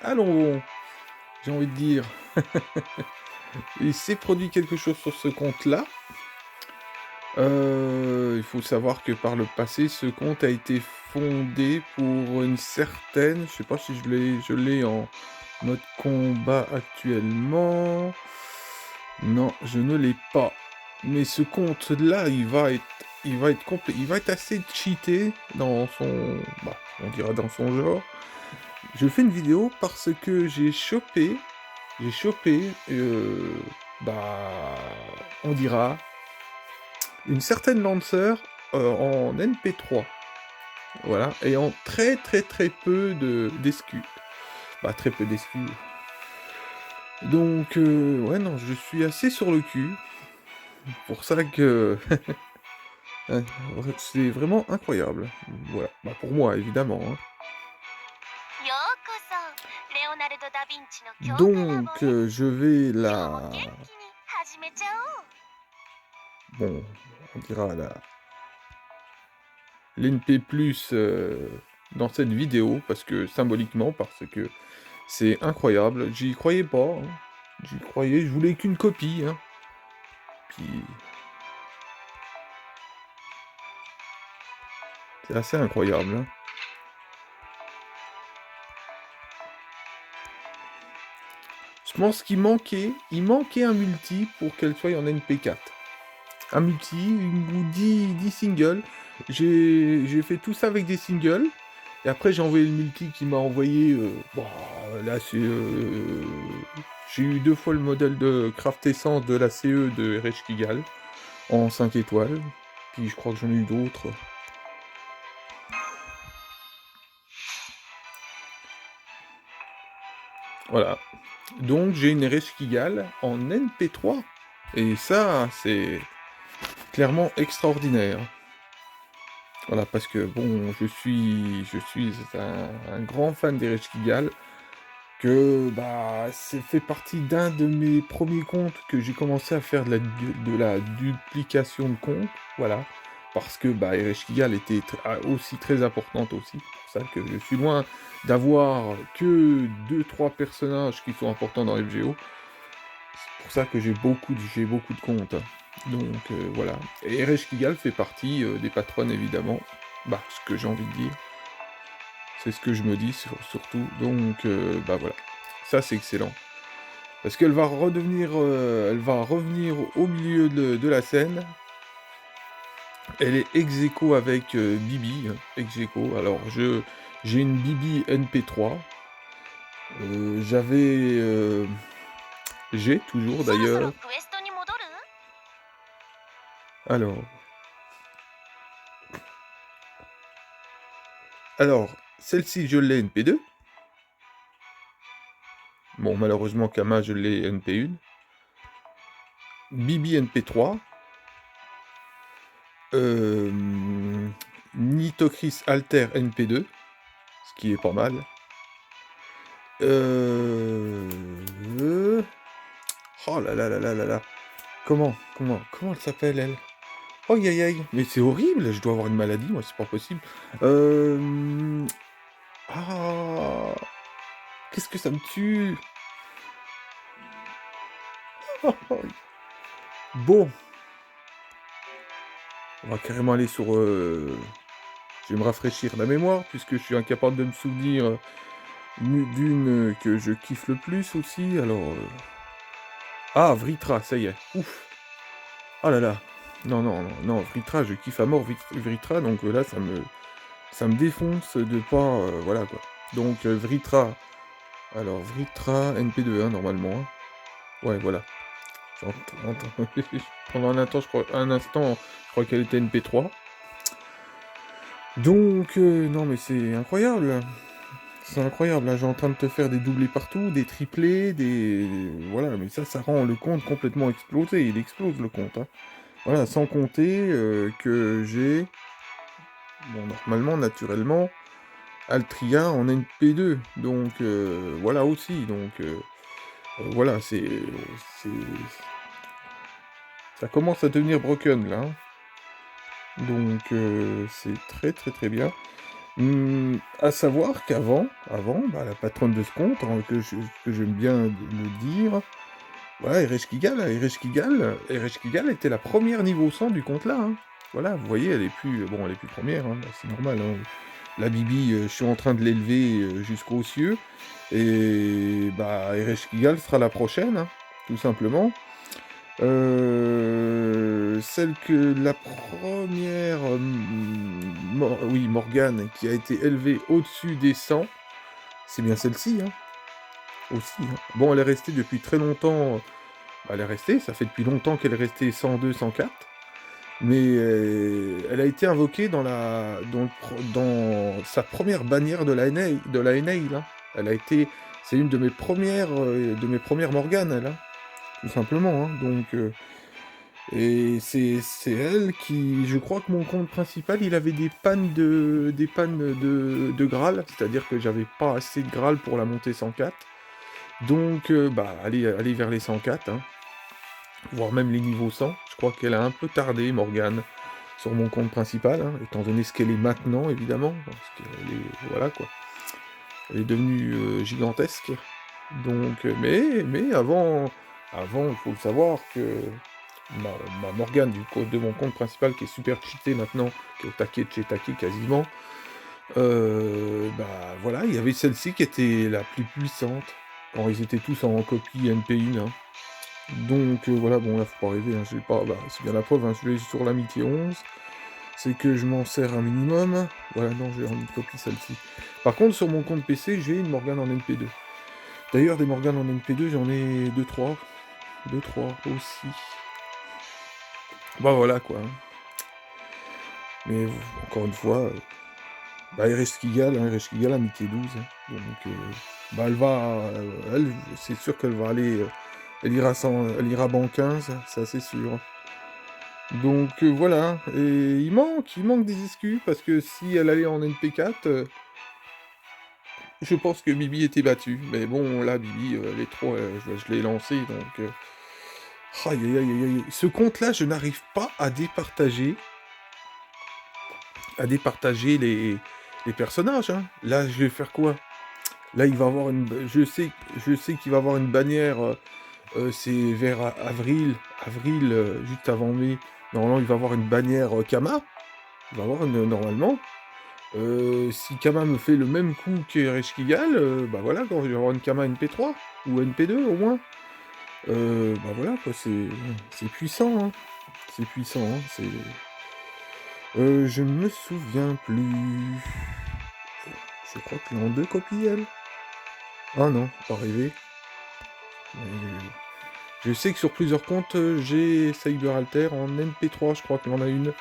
Allons, j'ai envie de dire, il s'est produit quelque chose sur ce compte-là. Il faut savoir que par le passé, ce compte a été fondé pour une certaine, je sais pas si je l'ai en mode combat actuellement. Non, je ne l'ai pas. Mais ce compte-là, il va être complet, il va être assez cheaté dans son, bah, on dira dans son genre. Je fais une vidéo parce que j'ai chopé, bah, on dira, une certaine Lancer en NP3. Voilà, et en très très très peu d'SQ. Bah, très peu d'SQ. Donc, ouais, non, je suis assez sur le cul. Pour ça que c'est vraiment incroyable. Voilà, bah, pour moi, évidemment, hein. ようこそレオナルド・ダ・ヴィンチの強化ラボ Donc, へ je vais 今日も元 la... 気に始めちゃおう Bon, on dira l'NP+, dans cette vidéo, parce que symboliquement, parce que c'est incroyable. J'y croyais pas, hein. J'y croyais, je voulais qu'une copie, hein. Puis, c'est assez incroyable, hein. Je pense il manquait un multi pour qu'elle soit en NP4. Un multi, ou 10 singles. J'ai fait tout ça avec des singles. Et après, j'ai envoyé le multi qui m'a envoyé. Bah, là, j'ai eu 2 fois le modèle de Craft Essence de la CE de RH Kigal en 5 étoiles. Puis je crois que j'en ai eu d'autres. Voilà. Donc j'ai une RH Kigal en NP3. Et ça, c'est clairement extraordinaire. Voilà, parce que bon, je suis un grand fan des Kigal, que bah c'est fait partie d'un de mes premiers comptes que j'ai commencé à faire de la duplication de comptes, voilà, parce que bah Kigal était aussi très importante aussi, c'est pour ça que je suis loin d'avoir que deux trois personnages qui sont importants dans FGO, c'est pour ça que j'ai beaucoup de comptes. Donc voilà. Et RH Kigal fait partie des patronnes évidemment. Bah, ce que j'ai envie de dire. C'est ce que je me dis surtout. Donc bah voilà. Ça c'est excellent. Parce qu'elle va revenir au milieu de la scène. Elle est ex aequo avec Bibi. Ex aequo. Alors j'ai une Bibi NP3. J'ai toujours そろそろ d'ailleurs. クエストに戻る Alors. Alors, celle-ci, je l'ai NP2. Bon, malheureusement, Kama, je l'ai NP1. Bibi NP3. Nitocris Alter NP2. Ce qui est pas mal. Oh là là là là là là. Comment elle s'appelle, elle? Oh aïe aïe. Mais c'est horrible, je dois avoir une maladie, moi, c'est pas possible. Ah. Qu'est-ce que ça me tue? Bon. On va carrément aller sur... Je vais me rafraîchir la mémoire, puisque je suis incapable de me souvenir d'une que je kiffe le plus aussi. Alors... Ah, Vritra, ça y est. Ouf. Ah là là. Non, non, non, non, Vritra, je kiffe à mort Vritra, donc là, ça me défonce de pas... voilà, quoi. Donc, Vritra... Alors, Vritra, NP2, hein, normalement. Hein. Ouais, voilà. Pendant un instant, je crois qu'elle était NP3. Donc, non, mais c'est incroyable. C'est incroyable, là, j'ai en train de te faire des doublés partout, des triplés, Voilà, mais ça rend le compte complètement explosé, il explose le compte, hein. Voilà, sans compter que j'ai... Bon, normalement, naturellement, Altria en NP2, donc voilà aussi, donc voilà, c'est... Ça commence à devenir broken, là, hein. Donc c'est très très très bien. À savoir qu'avant, bah, la patronne de ce compte, hein, que j'aime bien le dire, voilà, Ereshkigal était la première niveau 100 du compte là, hein. Voilà, vous voyez, elle est plus première, hein, bah, c'est normal, hein. La Bibi, je suis en train de l'élever jusqu'aux cieux, et bah, Ereshkigal sera la prochaine, hein, tout simplement. Celle que la première, oui, Morgane, qui a été élevée au-dessus des 100, c'est bien celle-ci, hein, aussi, hein. Bon, elle est restée depuis très longtemps, bah, elle est restée, ça fait depuis longtemps qu'elle est restée 102, 104, mais elle a été invoquée dans sa première bannière de la NA, là. C'est une de mes premières Morganes, elle, hein, tout simplement, hein, donc... et c'est elle qui... Je crois que mon compte principal, il avait des pannes de Graal, c'est-à-dire que j'avais pas assez de Graal pour la monter 104. Donc, bah, allez vers les 104, hein, voire même les niveaux 100. Je crois qu'elle a un peu tardé, Morgane, sur mon compte principal, hein, étant donné ce qu'elle est maintenant, évidemment, parce qu'elle est... Voilà, quoi. Elle est devenue gigantesque. Donc, mais avant, il faut le savoir que ma Morgane de mon compte principal, qui est super cheaté maintenant, qui est au taquet de chez taquet quasiment, bah voilà, il y avait celle-ci qui était la plus puissante, quand ils étaient tous en copie NP1, hein. Donc voilà, bon là faut pas rêver, hein, j'ai pas, bah, c'est bien la preuve, hein, je vais sur l'amitié 11, c'est que je m'en sers un minimum, voilà, non, j'ai en copie celle-ci. Par contre, sur mon compte PC, j'ai une Morgane en NP2. D'ailleurs, des Morganes en NP2, j'en ai 2-3. 2-3 aussi. Bah voilà, quoi. Mais encore une fois, bah Ereshkigal, amitié 12. Hein. Donc, bah c'est sûr qu'elle va aller, elle ira ban 15, ça c'est sûr. Donc voilà, et il manque des excus, parce que si elle allait en NP4, je pense que Bibi était battue. Mais bon, là, Bibi, elle est trop, je l'ai lancée, donc... aïe, aïe, aïe, aïe. Ce compte-là, je n'arrive pas à départager les personnages, hein. Là, je vais faire quoi? Là, il va avoir je sais qu'il va avoir une bannière, c'est vers avril, juste avant mai. Normalement, il va avoir une bannière Kama. Il va avoir normalement. Si Kama me fait le même coup qu'Ereshkigal, bah voilà, quand il va avoir une Kama NP3, ou NP2 au moins. Bah voilà, quoi, c'est puissant, hein. C'est puissant, hein, c'est... je me souviens plus... Je crois qu'elle est en 2 copies, elle. Ah non, pas rêvé. Je sais que sur plusieurs comptes, j'ai Cyberalter en MP3, je crois qu'il y en a une.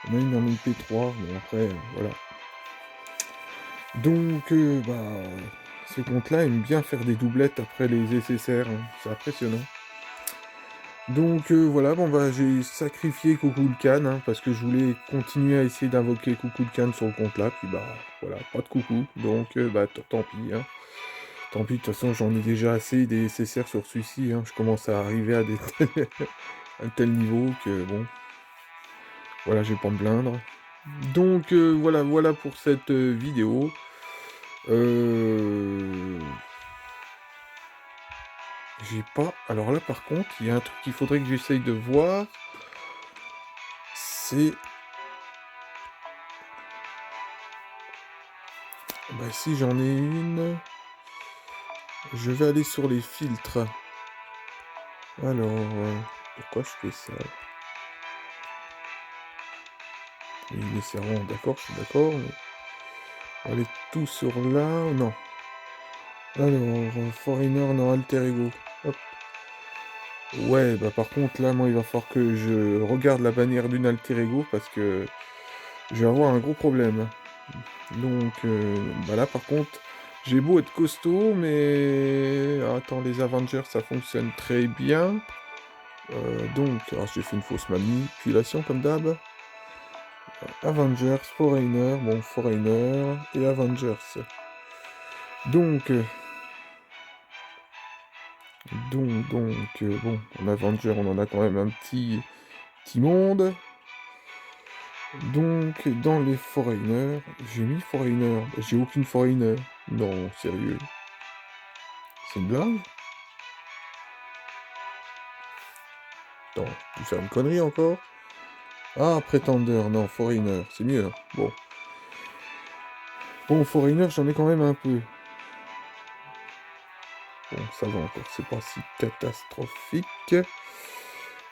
Il y en a une en MP3, mais après, voilà. Donc, bah, ce compte-là aime bien faire des doublettes après les SSR, hein. C'est impressionnant. Donc voilà, bon bah j'ai sacrifié Kukulkan, hein, parce que je voulais continuer à essayer d'invoquer Kukulkan sur le compte là, puis bah voilà, pas de coucou, donc bah tant pis, hein. Tant pis, de toute façon j'en ai déjà assez des SSR sur celui-ci, hein. Je commence à arriver à un tel niveau que bon, voilà, je vais pas me plaindre. Donc voilà pour cette vidéo. J'ai pas... Alors là par contre, il y a un truc qu'il faudrait que j'essaye de voir. C'est... Bah si j'en ai une... Je vais aller sur les filtres. Alors... pourquoi je fais ça? Les serrons, d'accord, je suis d'accord, mais... On va aller tout sur là... Non. Alors, Foreigner, non, Alter Ego. Hop. Ouais, bah par contre, là, moi, il va falloir que je regarde la bannière d'une Alter Ego, parce que je vais avoir un gros problème. Donc, bah là, par contre, j'ai beau être costaud, mais... Attends, les Avengers, ça fonctionne très bien. Donc, alors j'ai fait une fausse manipulation, comme d'hab. Avengers, Foreigner, bon, Foreigner et Avengers. Donc, bon, en Avenger, on en a quand même un petit monde. Donc, dans les foreigners, j'ai mis foreigner. J'ai aucune foreigner. Non, sérieux. C'est une blague? Attends, je vais faire une connerie encore? Ah, Pretender, non, foreigner, c'est mieux. Hein. Bon. Bon, foreigner, j'en ai quand même un peu. Bon, ça va encore, c'est pas si catastrophique.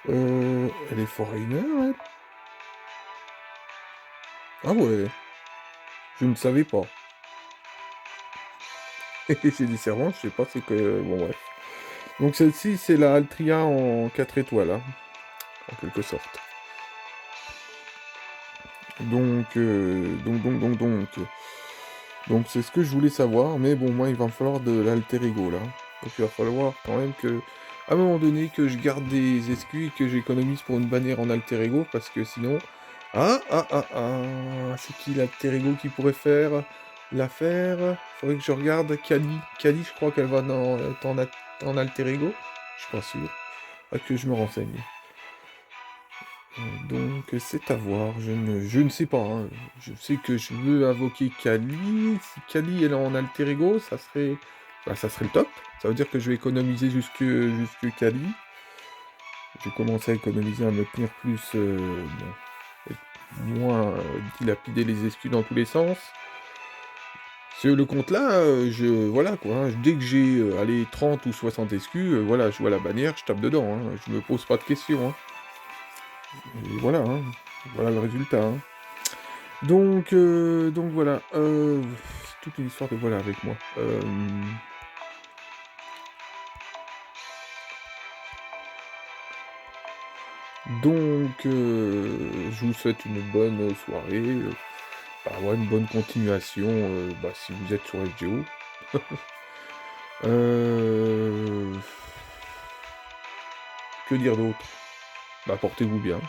Elle est foreigner, elle? Ah ouais, je ne savais pas. J'ai des servants, je sais pas c'est que... Bon, bref. Donc celle-ci, c'est la Altria en 4 étoiles, hein, en quelque sorte. Donc c'est ce que je voulais savoir, mais bon, moi, il va me falloir de l'alter ego, là. Donc il va falloir quand même que, à un moment donné, que je garde des SQ et que j'économise pour une bannière en alter ego, parce que sinon... C'est qui l'alter ego qui pourrait faire l'affaire? Faudrait que je regarde Kali. Kali, je crois qu'elle va être en alter ego. Je suis pas sûr. Faudrait que je me renseigne. Donc c'est à voir, je ne sais pas. Hein. Je sais que je veux invoquer Kali. Si Kali elle est en alter ego, ça serait le top. Ça veut dire que je vais économiser jusque Kali. Je vais commencer à économiser, à me tenir plus, et moins dilapider les excuses dans tous les sens. Sur le compte là, voilà quoi. Hein. Dès que j'ai allez, 30 ou 60 excuses, voilà, je vois la bannière, je tape dedans. Hein. Je me pose pas de questions. Hein. Et voilà, hein. Voilà le résultat. Hein. Donc voilà. C'est toute une histoire de voilà avec moi. Je vous souhaite une bonne soirée. Ouais, une bonne continuation si vous êtes sur FGO. Que dire d'autre? Portez-vous bien.